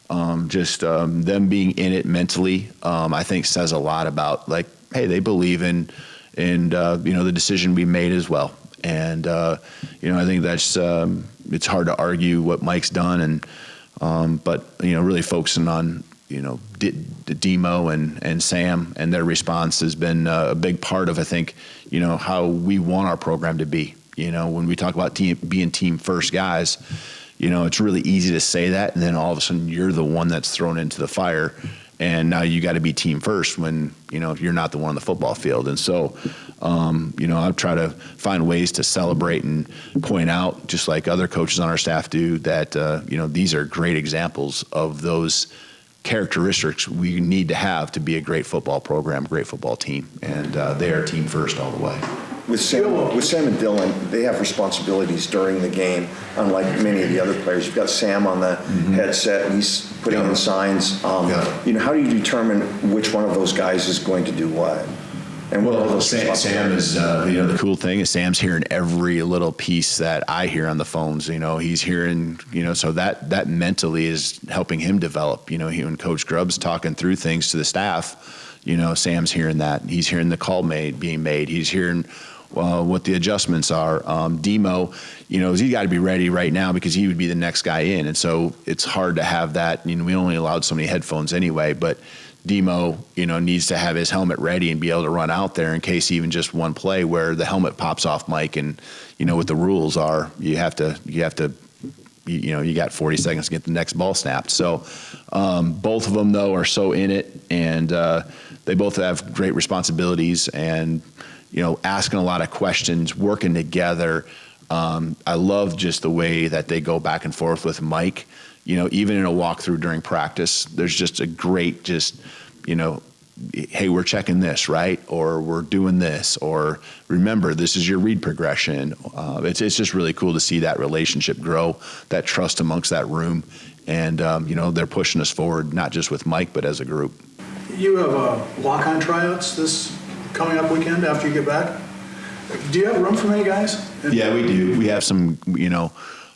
them being in it mentally, I think says a lot about, like, hey, they believe in the decision we made as well. And I think that's it's hard to argue what Mike's done, but really focusing on Demo and Sam and their response has been a big part of, I think, how we want our program to be. When we talk about being team first guys, it's really easy to say that, and then all of a sudden you're the one that's thrown into the fire, and now you got to be team first when you're not the one on the football field. And so I try to find ways to celebrate and point out, just like other coaches on our staff do, that these are great examples of those characteristics we need to have to be a great football program, great football team, and they are team first all the way. With Sam and Dylan, they have responsibilities during the game, unlike many of the other players. You've got Sam on the headset, and he's putting in signs. How do you determine which one of those guys is going to do what? And what are those Sam is, the cool thing is Sam's hearing every little piece that I hear on the phones. He's hearing, so that mentally is helping him develop. When Coach Grubb's talking through things to the staff, Sam's hearing that. He's hearing the call being made. He's hearing what the adjustments are. Demo, he's got to be ready right now because he would be the next guy in. And so it's hard to have that. We only allowed so many headphones anyway, but Demo, needs to have his helmet ready and be able to run out there in case even just one play where the helmet pops off Mike. And, what the rules are, you got 40 seconds to get the next ball snapped. So both of them, though, are so in it, and they both have great responsibilities and, asking a lot of questions, working together. I love just the way that they go back and forth with Mike. Even in a walkthrough during practice, there's just a great hey, we're checking this, right? Or we're doing this, or remember, this is your read progression. It's just really cool to see that relationship grow, that trust amongst that room. And, they're pushing us forward, not just with Mike, but as a group. You have walk-on tryouts this coming up weekend after you get back. Do you have room for many guys? Yeah, we do. We have some,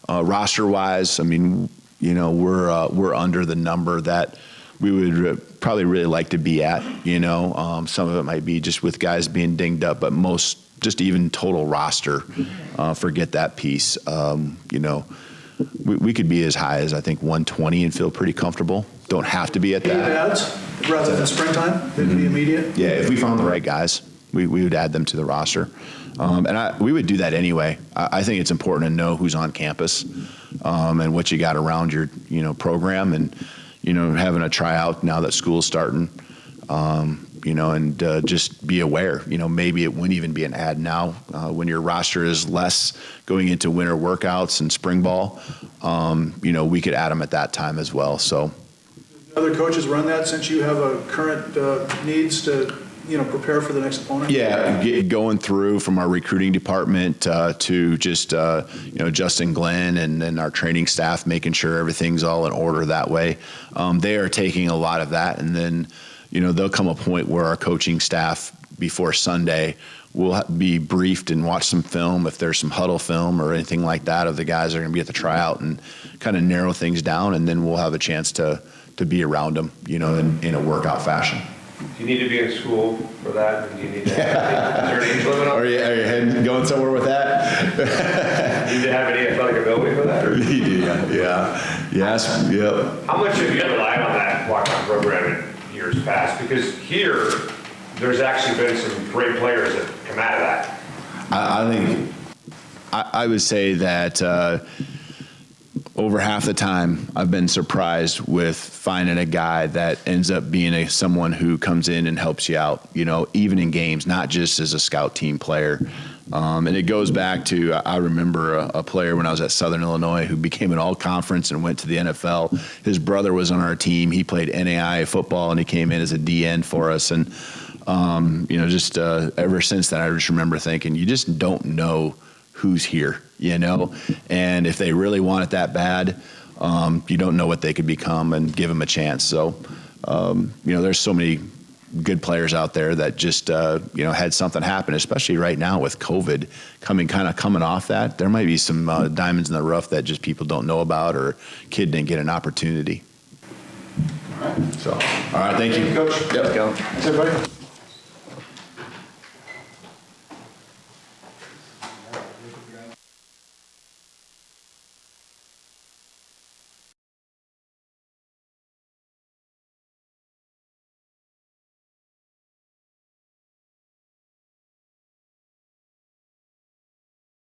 roster-wise, we're under the number that we would probably really like to be at. Some of it might be just with guys being dinged up, but most just even total roster, forget that piece. We could be as high as I think 120 and feel pretty comfortable. Don't have to be at that. Ads rather than springtime, they can be immediate. Yeah, if we found the right guys, we would add them to the roster. We would do that anyway. I think it's important to know who's on campus and what you got around your program, and having a tryout now that school's starting, and just be aware. Maybe it wouldn't even be an ad now when your roster is less going into winter workouts and spring ball. We could add them at that time as well. So other coaches run that since you have a current needs to prepare for the next opponent? Yeah, going through from our recruiting department to just, Justin Glenn and then our training staff, making sure everything's all in order that way. They are taking a lot of that. And then, there'll come a point where our coaching staff before Sunday will be briefed and watch some film, if there's some huddle film or anything like that, of the guys that are going to be at the tryout, and kind of narrow things down. And then we'll have a chance to be around them, in a workout fashion. Do you need to be in school for that? Do you need to have, is there an age limit on Are you going somewhere with that? Do you need to have any athletic ability for that? Yeah. Yes. Yep. How much have you relied on that walk-on program in years past? Because here, there's actually been some great players that come out of that. I think I would say that over half the time I've been surprised with finding a guy that ends up being someone who comes in and helps you out, even in games, not just as a scout team player. And it goes back to, I remember a player when I was at Southern Illinois who became an all-conference and went to the NFL. His brother was on our team. He played NAIA football, and he came in as a DN for us. And, just ever since then, I just remember thinking, you just don't know who's here, and if they really want it that bad, you don't know what they could become, and give them a chance. So, there's so many good players out there that just, had something happen, especially right now with COVID coming off that. There might be some diamonds in the rough that just people don't know about, or kid didn't get an opportunity. All right. So, all right, thank you. Coach. Yep. Thanks, everybody.